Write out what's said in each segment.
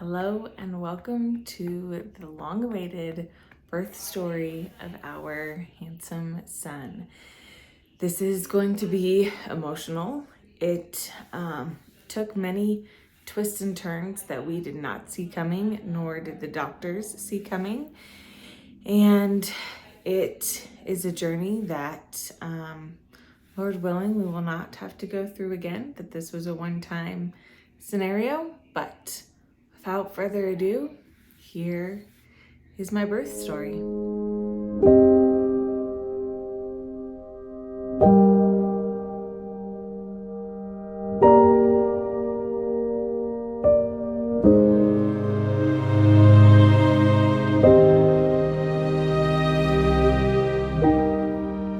Hello and welcome to the long-awaited birth story of our handsome son. This is going to be emotional. It took many twists and turns that we did not see coming, nor did the doctors see coming. And it is a journey that, Lord willing, we will not have to go through again, that this was a one-time scenario. But without further ado, here is my birth story.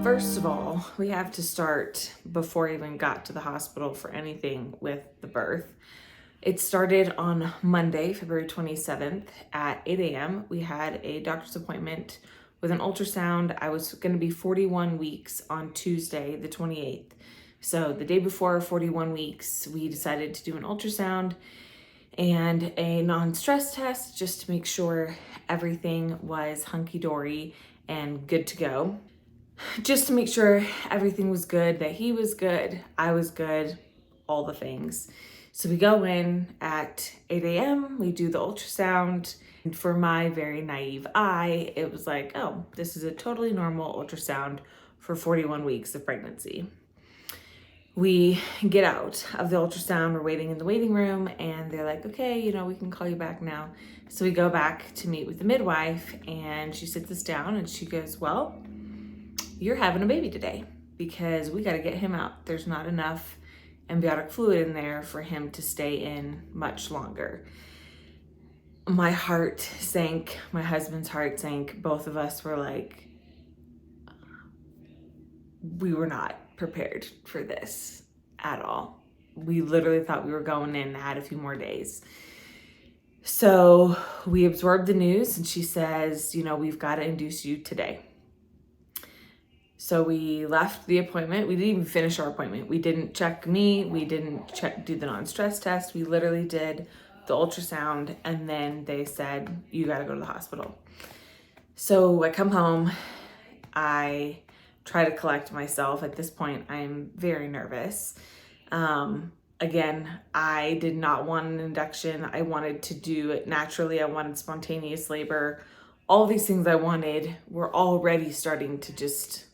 First of all, we have to start before I even got to the hospital for anything with the birth. It started on Monday, February 27th at 8 a.m. We had a doctor's appointment with an ultrasound. I was going to be 41 weeks on Tuesday, the 28th. So the day before 41 weeks, we decided to do an ultrasound and a non-stress test just to make sure everything was hunky-dory and good to go. Just to make sure everything was good, that he was good, I was good, all the things. So we go in at 8 a.m., we do the ultrasound. And for my very naive eye, it was like, oh, this is a totally normal ultrasound for 41 weeks of pregnancy. We get out of the ultrasound, we're waiting in the waiting room, and they're like, okay, we can call you back now. So we go back to meet with the midwife, and she sits us down and she goes, well, you're having a baby today because we got to get him out. There's not enough amniotic fluid in there for him to stay in much longer. My heart sank, my husband's heart sank. Both of us were like, we were not prepared for this at all. We literally thought we were going in and had a few more days. So we absorbed the news and she says, we've got to induce you today. So we left the appointment. We didn't even finish our appointment. We didn't check me. We didn't do the non-stress test. We literally did the ultrasound and then they said, you got to go to the hospital. So I come home. I try to collect myself. At this point, I'm very nervous. Again, I did not want an induction. I wanted to do it naturally. I wanted spontaneous labor. All these things I wanted were already starting to just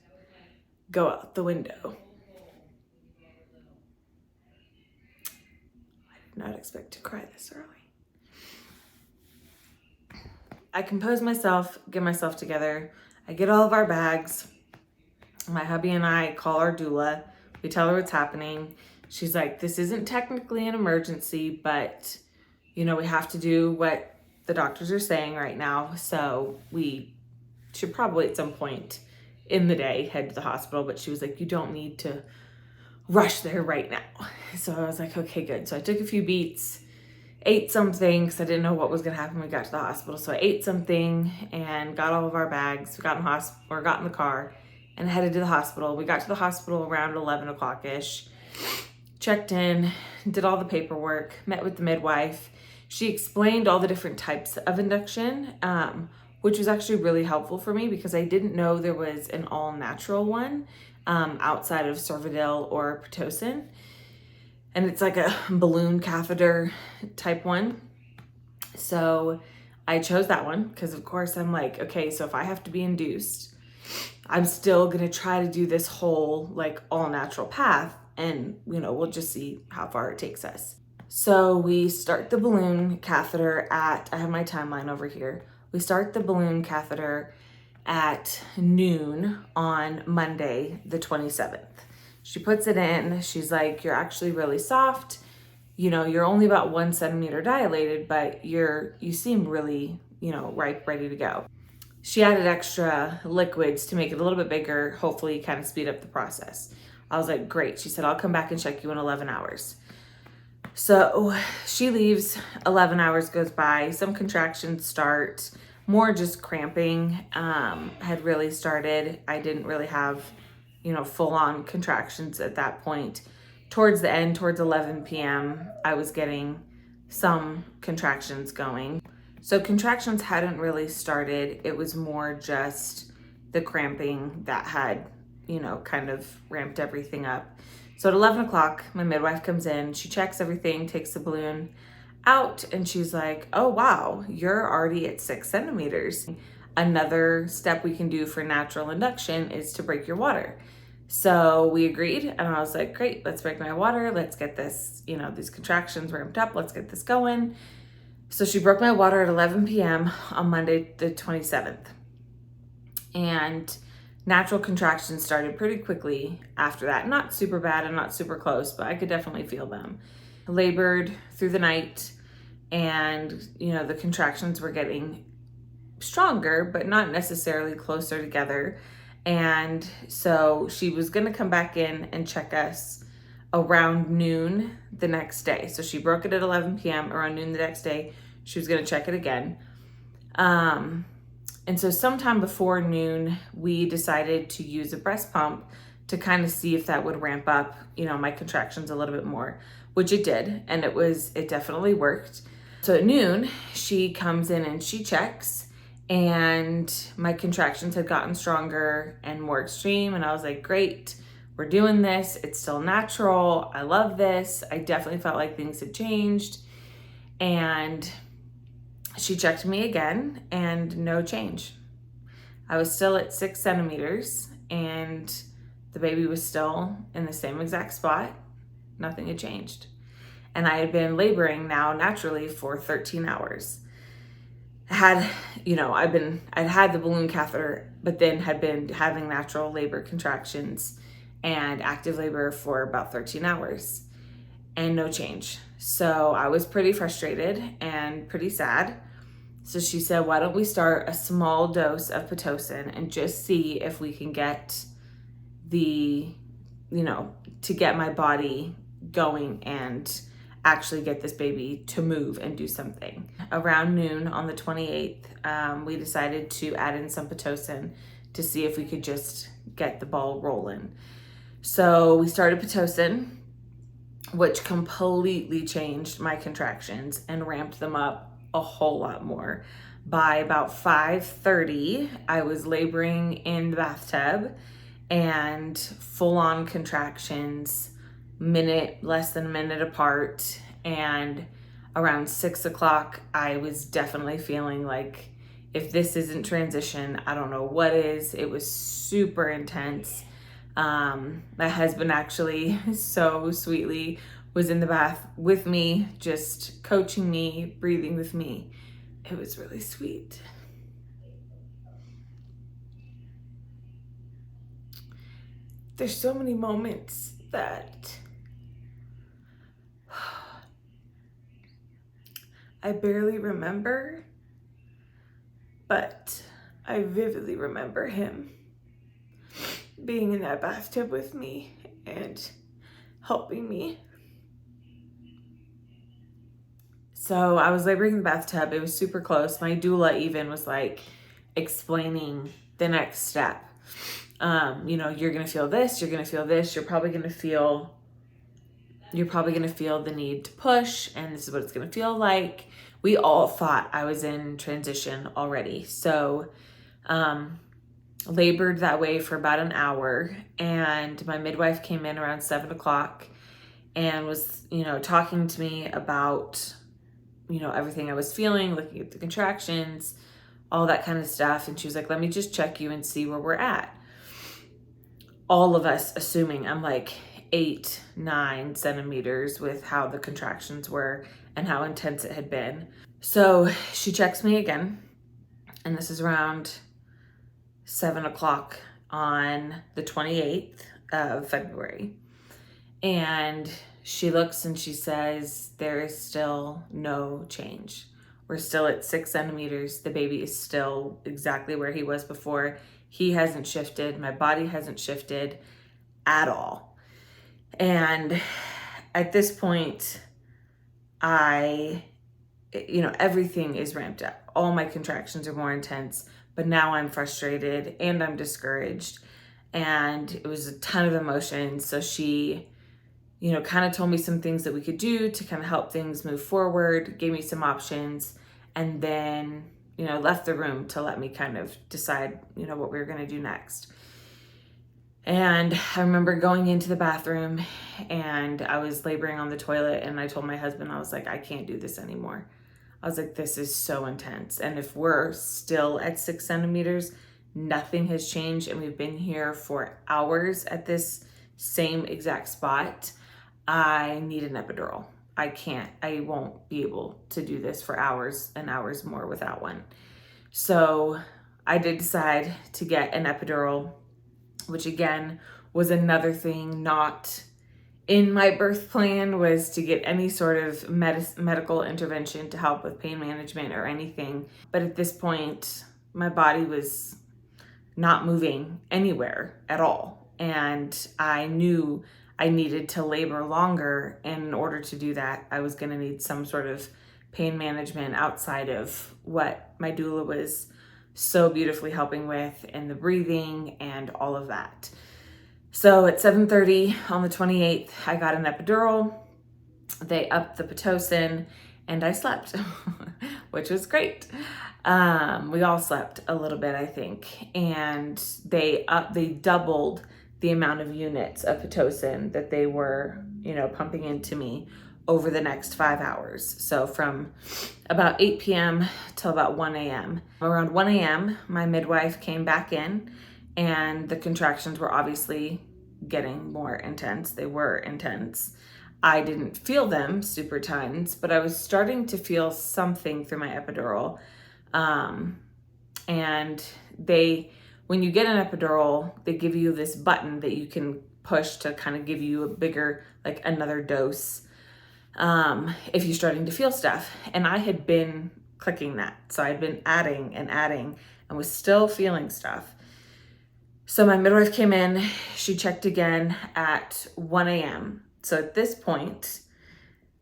go out the window. I did not expect to cry this early. I compose myself, get myself together. I get all of our bags. My hubby and I call our doula. We tell her what's happening. She's like, this isn't technically an emergency, but we have to do what the doctors are saying right now. So we should probably at some point in the day head to the hospital, but she was like, you don't need to rush there right now. So I was like, okay, good. So I took a few beats, ate something because I didn't know what was gonna happen when we got to the hospital. So I ate something and got all of our bags. We got in the car and headed to the hospital. We got to the hospital around 11 o'clock-ish, checked in, did all the paperwork, met with the midwife. She explained all the different types of induction, which was actually really helpful for me because I didn't know there was an all-natural one outside of Cervidil or Pitocin. And it's like a balloon catheter type one. So I chose that one because, of course, I'm like, okay, so if I have to be induced, I'm still going to try to do this whole like all-natural path and, we'll just see how far it takes us. So we start the balloon catheter at, I have my timeline over here. We start the balloon catheter at noon on Monday, the 27th. She puts it in. She's like, you're actually really soft. You're only about 1 centimeter dilated, but you seem really, ready to go. She added extra liquids to make it a little bit bigger, hopefully kind of speed up the process. I was like, great. She said, I'll come back and check you in 11 hours. So she leaves, 11 hours goes by, some contractions start, more just cramping had really started. I didn't really have, full-on contractions at that point. Towards the end, towards 11 p.m., I was getting some contractions going. So contractions hadn't really started. It was more just the cramping that had, kind of ramped everything up. So at 11 o'clock, my midwife comes in, she checks everything, takes the balloon out, and she's like, oh wow, you're already at 6 centimeters. Another step we can do for natural induction is to break your water. So we agreed, and I was like, great, let's break my water. Let's get this, these contractions ramped up. Let's get this going. So she broke my water at 11 p.m. on Monday, the 27th. And natural contractions started pretty quickly after that. Not super bad and not super close, but I could definitely feel them. I labored through the night, and, the contractions were getting stronger, but not necessarily closer together. And so she was going to come back in and check us around noon the next day. So she broke it at 11 p.m. Around noon the next day, she was going to check it again. And so sometime before noon, we decided to use a breast pump to kind of see if that would ramp up, my contractions a little bit more, which it did. And it definitely worked. So at noon, she comes in and she checks, and my contractions had gotten stronger and more extreme. And I was like, great, we're doing this. It's still natural. I love this. I definitely felt like things had changed. And she checked me again, and no change. I was still at 6 centimeters, and the baby was still in the same exact spot. Nothing had changed. And I had been laboring now naturally for 13 hours. I'd had the balloon catheter, but then had been having natural labor contractions and active labor for about 13 hours and no change. So I was pretty frustrated and pretty sad. So she said, why don't we start a small dose of Pitocin and just see if we can get to get my body going and actually get this baby to move and do something. Around noon on the 28th, we decided to add in some Pitocin to see if we could just get the ball rolling. So we started Pitocin, which completely changed my contractions and ramped them up a whole lot more. By about 5:30, I was laboring in the bathtub and full-on contractions, less than a minute apart. And around 6 o'clock, I was definitely feeling like, if this isn't transition, I don't know what is. It was super intense. My husband actually so sweetly was in the bath with me, just coaching me, breathing with me. It was really sweet. There's so many moments that I barely remember, but I vividly remember him being in that bathtub with me and helping me. So I was laboring in the bathtub. It was super close. My doula even was like explaining the next step. You're gonna feel this, you're gonna feel this, you're probably gonna feel the need to push, and this is what it's gonna feel like. We all thought I was in transition already. So labored that way for about an hour, and my midwife came in around 7 o'clock and was, talking to me about, everything I was feeling, looking at the contractions, all that kind of stuff. And she was like, let me just check you and see where we're at. All of us assuming I'm like 8, 9 centimeters with how the contractions were and how intense it had been. So she checks me again, and this is around 7 o'clock on the 28th of February. And she looks and she says, there is still no change. We're still at 6 centimeters. The baby is still exactly where he was before. He hasn't shifted. My body hasn't shifted at all. And at this point, everything is ramped up. All my contractions are more intense, but now I'm frustrated and I'm discouraged. And it was a ton of emotion. So she kind of told me some things that we could do to kind of help things move forward, gave me some options, and then, left the room to let me kind of decide, what we were going to do next. And I remember going into the bathroom and I was laboring on the toilet, and I told my husband, I was like, I can't do this anymore. I was like, this is so intense. And if we're still at 6 centimeters, nothing has changed, and we've been here for hours at this same exact spot, I need an epidural. I won't be able to do this for hours and hours more without one. So I did decide to get an epidural, which again was another thing not in my birth plan, was to get any sort of medical intervention to help with pain management or anything. But at this point, my body was not moving anywhere at all. And I knew I needed to labor longer. And in order to do that, I was going to need some sort of pain management outside of what my doula was so beautifully helping with, and the breathing and all of that. So at 7:30 on the 28th, I got an epidural. They upped the Pitocin and I slept, which was great. We all slept a little bit, I think. And they doubled the amount of units of Pitocin that they were, pumping into me over the next 5 hours. So from about 8 p.m. till about 1 a.m. Around 1 a.m., my midwife came back in, and the contractions were obviously getting more intense. They were intense. I didn't feel them super tons, but I was starting to feel something through my epidural. And when you get an epidural, they give you this button that you can push to kind of give you a bigger, like another dose, if you're starting to feel stuff. And I had been clicking that. So I'd been adding and was still feeling stuff. So my midwife came in, she checked again at 1 a.m. So at this point,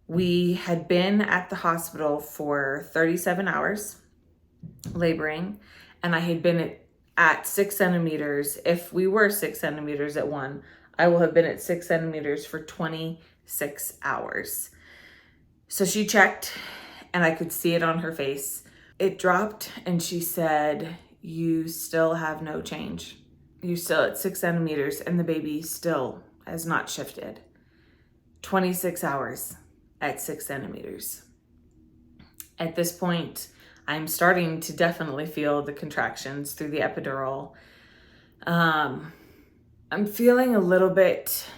we had been at the hospital for 37 hours laboring, and I had been at 6 centimeters. If we were 6 centimeters at 1, I will have been at 6 centimeters for 26 hours. So she checked, and I could see it on her face. It dropped, and she said, "You still have no change. You're still at 6 centimeters, and the baby still has not shifted." 26 hours at 6 centimeters. At this point, I'm starting to definitely feel the contractions through the epidural. I'm feeling a little bit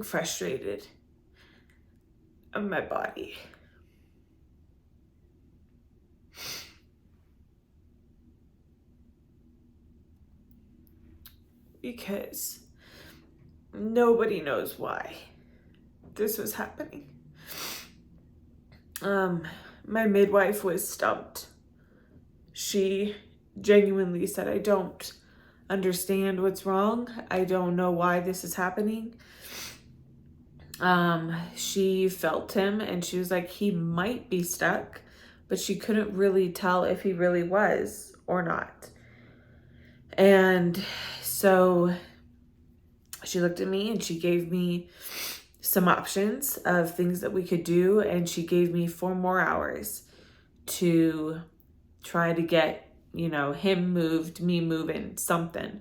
frustrated of my body. Because nobody knows why this was happening. My midwife was stumped. She genuinely said, "I don't understand what's wrong. I don't know why this is happening." She felt him, and she was like, he might be stuck, but she couldn't really tell if he really was or not. And so she looked at me and she gave me some options of things that we could do. And she gave me 4 more hours to try to get, him moved, me moving, something.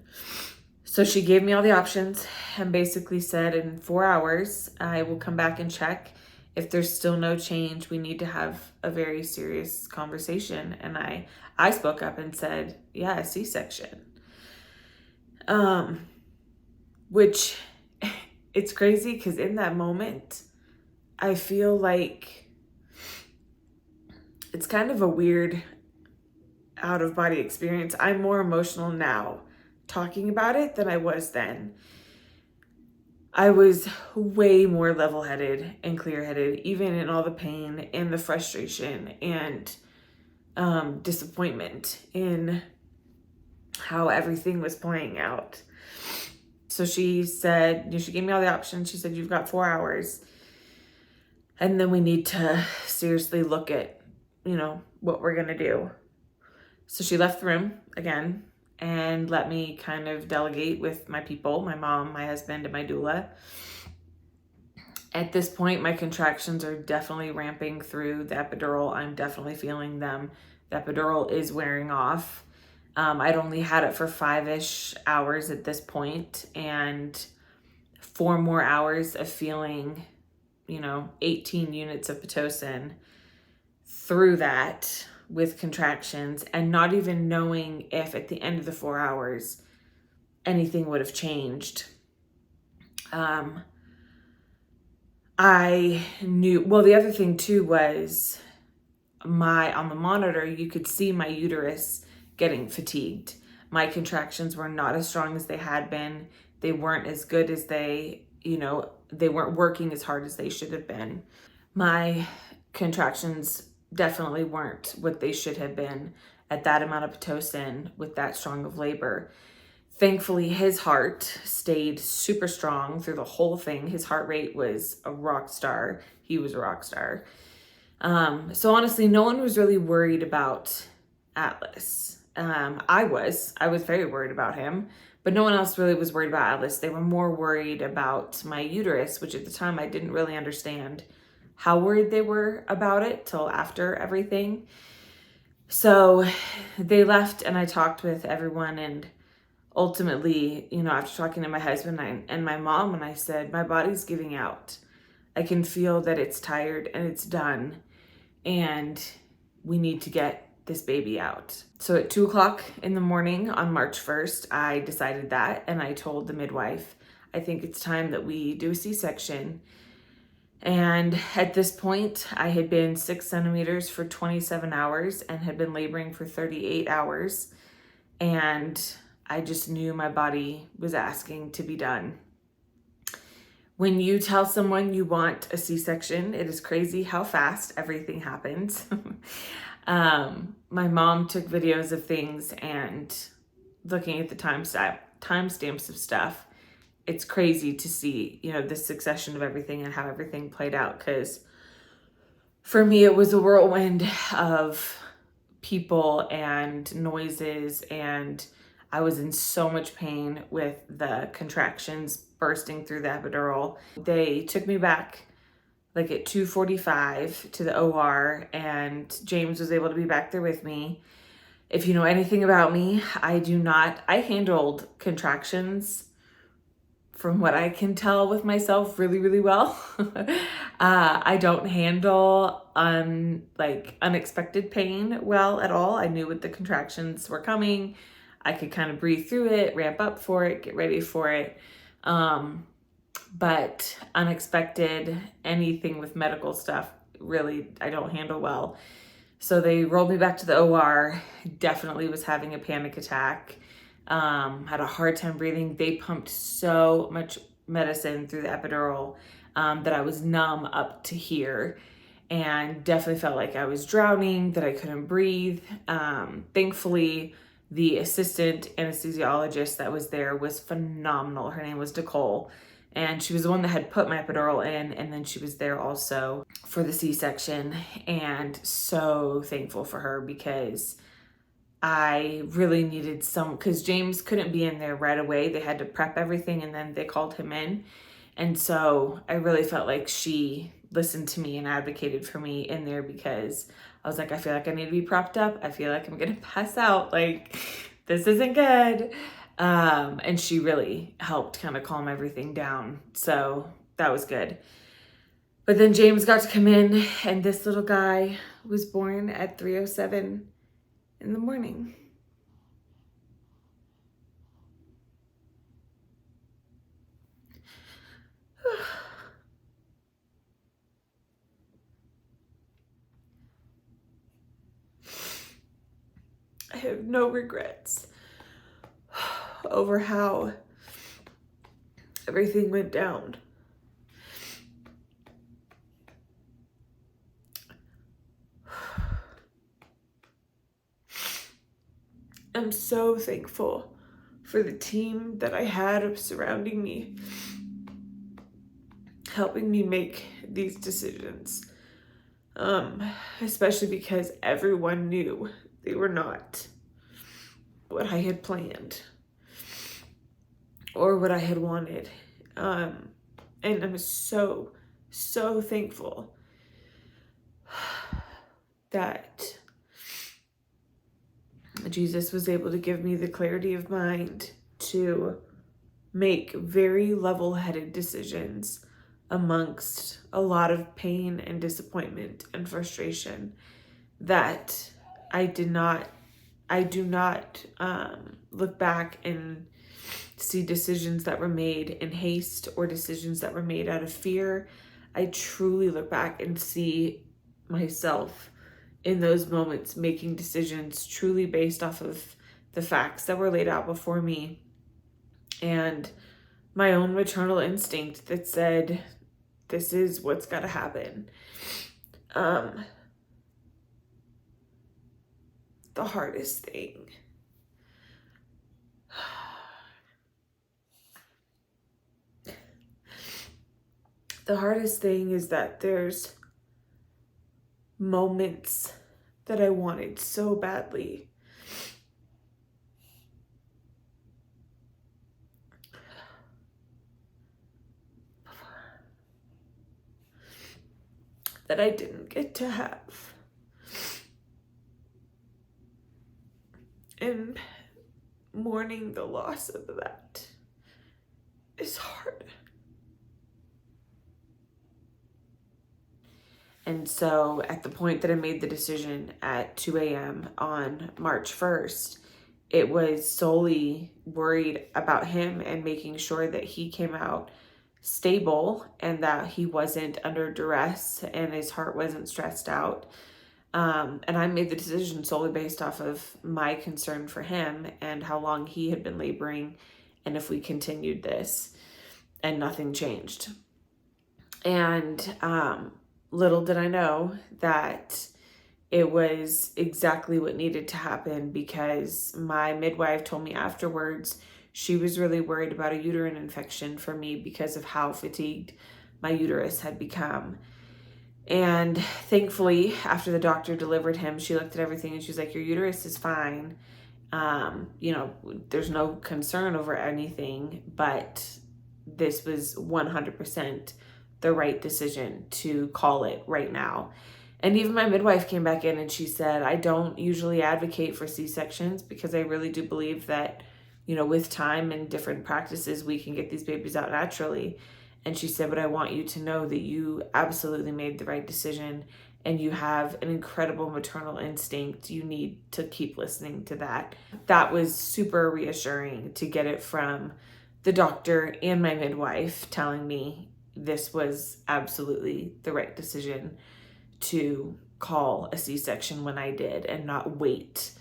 So she gave me all the options and basically said, in 4 hours, I will come back and check. If there's still no change, we need to have a very serious conversation. And I spoke up and said, yeah, a C-section. Which it's crazy because in that moment, I feel like it's kind of a weird out-of-body experience. I'm more emotional now talking about it than I was then. I was way more level-headed and clear-headed, even in all the pain and the frustration and disappointment in how everything was playing out. So she said, she gave me all the options. She said, you've got 4 hours. And then we need to seriously look at, what we're gonna do. So she left the room again and let me kind of delegate with my people, my mom, my husband, and my doula. At this point, my contractions are definitely ramping through the epidural. I'm definitely feeling them. The epidural is wearing off. I'd only had it for 5-ish hours at this point, and 4 more hours of feeling, 18 units of Pitocin through that with contractions, and not even knowing if at the end of the 4 hours anything would have changed. I knew, well, the other thing too was on the monitor, you could see my uterus getting fatigued. My contractions were not as strong as they had been. They weren't as good as they weren't working as hard as they should have been. My contractions definitely weren't what they should have been at that amount of Pitocin with that strong of labor. Thankfully, his heart stayed super strong through the whole thing. His heart rate was a rock star. He was a rock star. So honestly, no one was really worried about Atlas. I was very worried about him, but no one else really was worried about Atlas. They were more worried about my uterus, which at the time I didn't really understand how worried they were about it till after everything. So they left and I talked with everyone, and ultimately, after talking to my husband and my mom, and I said, my body's giving out. I can feel that it's tired and it's done, and we need to get this baby out. So at 2:00 in the morning on March 1st, I decided that, and I told the midwife, I think it's time that we do a C-section. And at this point, I had been 6 centimeters for 27 hours and had been laboring for 38 hours. And I just knew my body was asking to be done. When you tell someone you want a C-section, it is crazy how fast everything happens. My mom took videos of things, and looking at the timestamps of stuff, it's crazy to see, the succession of everything and how everything played out. Because for me, it was a whirlwind of people and noises, and I was in so much pain with the contractions bursting through the epidural. They took me back like at 2:45 to the OR, and James was able to be back there with me. If you know anything about me, I handled contractions, from what I can tell with myself, really, really well. I don't handle unexpected pain well at all. I knew what the contractions were coming. I could kind of breathe through it, ramp up for it, get ready for it. But unexpected, anything with medical stuff, really, I don't handle well. So they rolled me back to the OR, definitely was having a panic attack. Had a hard time breathing. They pumped so much medicine through the epidural that I was numb up to here, and definitely felt like I was drowning, that I couldn't breathe. Thankfully, the assistant anesthesiologist that was there was phenomenal. Her name was Nicole, and she was the one that had put my epidural in, and then she was there also for the C-section, and so thankful for her, because I really needed because James couldn't be in there right away. They had to prep everything, and then they called him in. And so I really felt like she listened to me and advocated for me in there, because I was like, I feel like I need to be propped up. I feel like I'm going to pass out. Like, this isn't good. And she really helped kind of calm everything down. So that was good. But then James got to come in, and this little guy was born at 3:07 in the morning. I have no regrets over how everything went down. I'm so thankful for the team that I had surrounding me. helping me make these decisions. Especially because everyone knew they were not what I had planned or what I had wanted. And I'm so, so thankful that Jesus was able to give me the clarity of mind to make very level-headed decisions amongst a lot of pain and disappointment and frustration that I do not look back and see decisions that were made in haste or decisions that were made out of fear. I truly look back and see myself in those moments making decisions truly based off of the facts that were laid out before me and my own maternal instinct that said, this is what's got to happen. The hardest thing is that there's moments that I wanted so badly that I didn't get to have. And mourning the loss of that is hard. And so at the point that I made the decision at 2 a.m. on March 1st, it was solely worried about him and making sure that he came out stable and that he wasn't under duress and his heart wasn't stressed out. And I made the decision solely based off of my concern for him and how long he had been laboring and if we continued this, and nothing changed. And little did I know that it was exactly what needed to happen, because my midwife told me afterwards she was really worried about a uterine infection for me because of how fatigued my uterus had become. And thankfully, after the doctor delivered him, she looked at everything and she's like, your uterus is fine. There's no concern over anything, but this was 100% the right decision to call it right now. And even my midwife came back in and she said, I don't usually advocate for C-sections because I really do believe that, with time and different practices, we can get these babies out naturally. And she said, but I want you to know that you absolutely made the right decision and you have an incredible maternal instinct. You need to keep listening to that. That was super reassuring to get it from the doctor and my midwife telling me this was absolutely the right decision to call a C-section when I did and not wait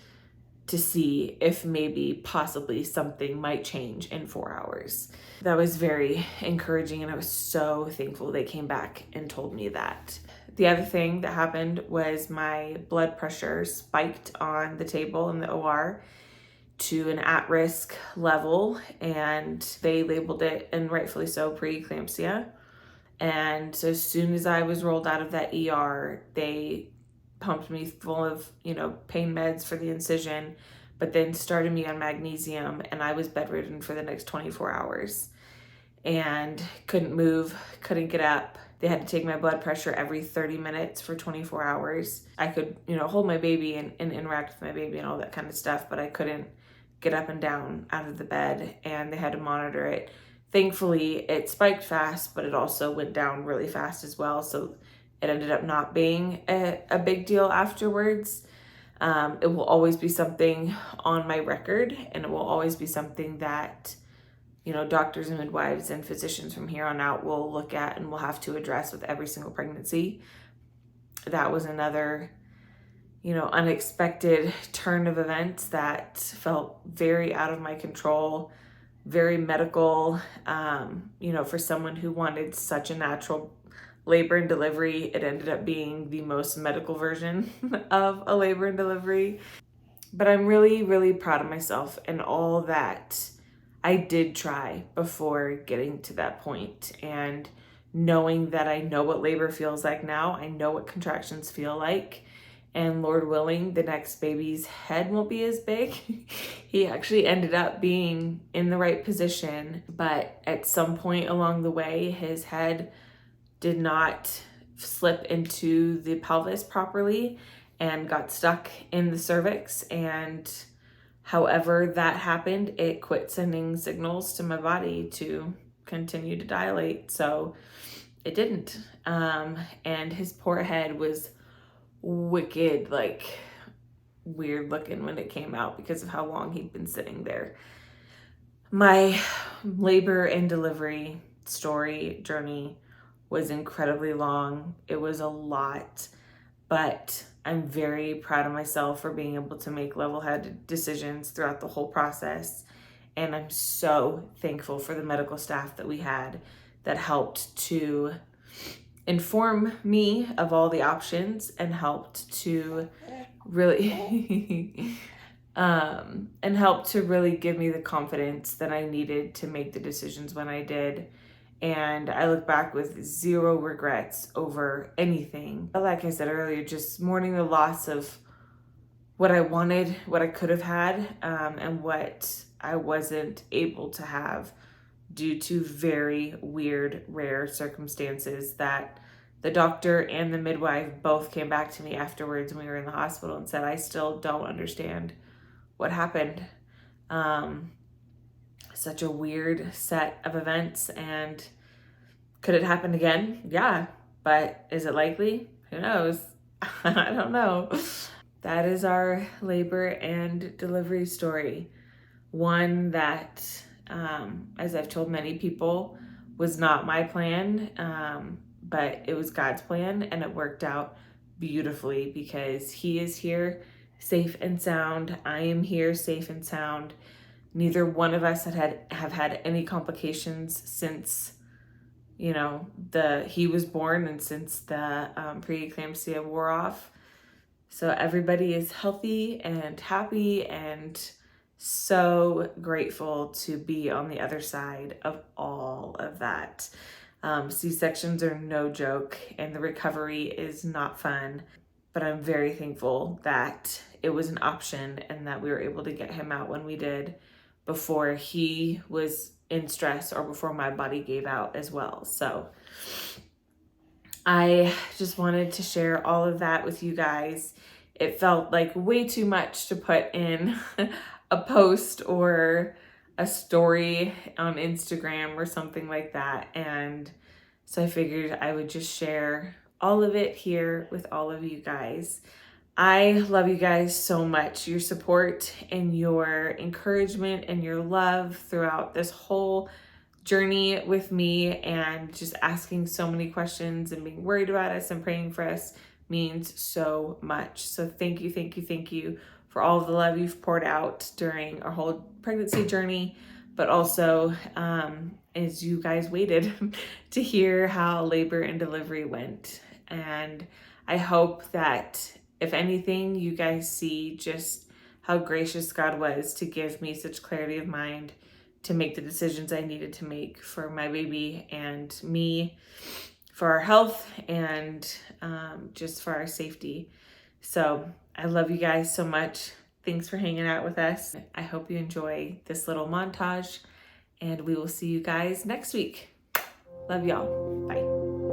to see if maybe possibly something might change in 4 hours. That was very encouraging, and I was so thankful they came back and told me that. The other thing that happened was my blood pressure spiked on the table in the OR to an at-risk level, and they labeled it, and rightfully so, preeclampsia. And so as soon as I was rolled out of that ER, they pumped me full of, pain meds for the incision, but then started me on magnesium, and I was bedridden for the next 24 hours and couldn't move, couldn't get up. They had to take my blood pressure every 30 minutes for 24 hours. I could, hold my baby and interact with my baby and all that kind of stuff, but I couldn't get up and down out of the bed, and they had to monitor it. Thankfully, it spiked fast, but it also went down really fast as well. So it ended up not being a big deal afterwards. It will always be something on my record, and it will always be something that, doctors and midwives and physicians from here on out will look at and will have to address with every single pregnancy. That was another, unexpected turn of events that felt very out of my control, very medical, for someone who wanted such a natural labor and delivery. It ended up being the most medical version of a labor and delivery. But I'm really, really proud of myself and all that I did try before getting to that point, and knowing that I know what labor feels like now. I know what contractions feel like. And Lord willing, the next baby's head won't be as big. He actually ended up being in the right position, but at some point along the way, his head did not slip into the pelvis properly and got stuck in the cervix. And however that happened, it quit sending signals to my body to continue to dilate. So it didn't. And his poor head was wicked, like weird looking when it came out because of how long he'd been sitting there. My labor and delivery journey was incredibly long. It was a lot, but I'm very proud of myself for being able to make level-headed decisions throughout the whole process. And I'm so thankful for the medical staff that we had that helped to inform me of all the options and helped to really give me the confidence that I needed to make the decisions when I did. And I look back with zero regrets over anything. Like I said earlier, just mourning the loss of what I wanted, what I could have had, and what I wasn't able to have due to very weird, rare circumstances that the doctor and the midwife both came back to me afterwards when we were in the hospital and said, I still don't understand what happened. Such a weird set of events, and could it happen again? Yeah, but is it likely? Who knows? I don't know. That is our labor and delivery story. One that, as I've told many people, was not my plan, but it was God's plan, and it worked out beautifully because He is here safe and sound. I am here safe and sound. Neither one of us have had any complications since, he was born and since the preeclampsia wore off. So everybody is healthy and happy, and so grateful to be on the other side of all of that. C-sections are no joke, and the recovery is not fun, but I'm very thankful that it was an option and that we were able to get him out when we did before he was in stress or before my body gave out as well. So I just wanted to share all of that with you guys. It felt like way too much to put in a post or a story on Instagram or something like that. And so I figured I would just share all of it here with all of you guys. I love you guys so much. Your support and your encouragement and your love throughout this whole journey with me, and just asking so many questions and being worried about us and praying for us means so much. So thank you for all of the love you've poured out during our whole pregnancy journey, but also as you guys waited to hear how labor and delivery went. And I hope that if anything, you guys see just how gracious God was to give me such clarity of mind to make the decisions I needed to make for my baby and me, for our health, and just for our safety. So I love you guys so much. Thanks for hanging out with us. I hope you enjoy this little montage, and we will see you guys next week. Love y'all. Bye.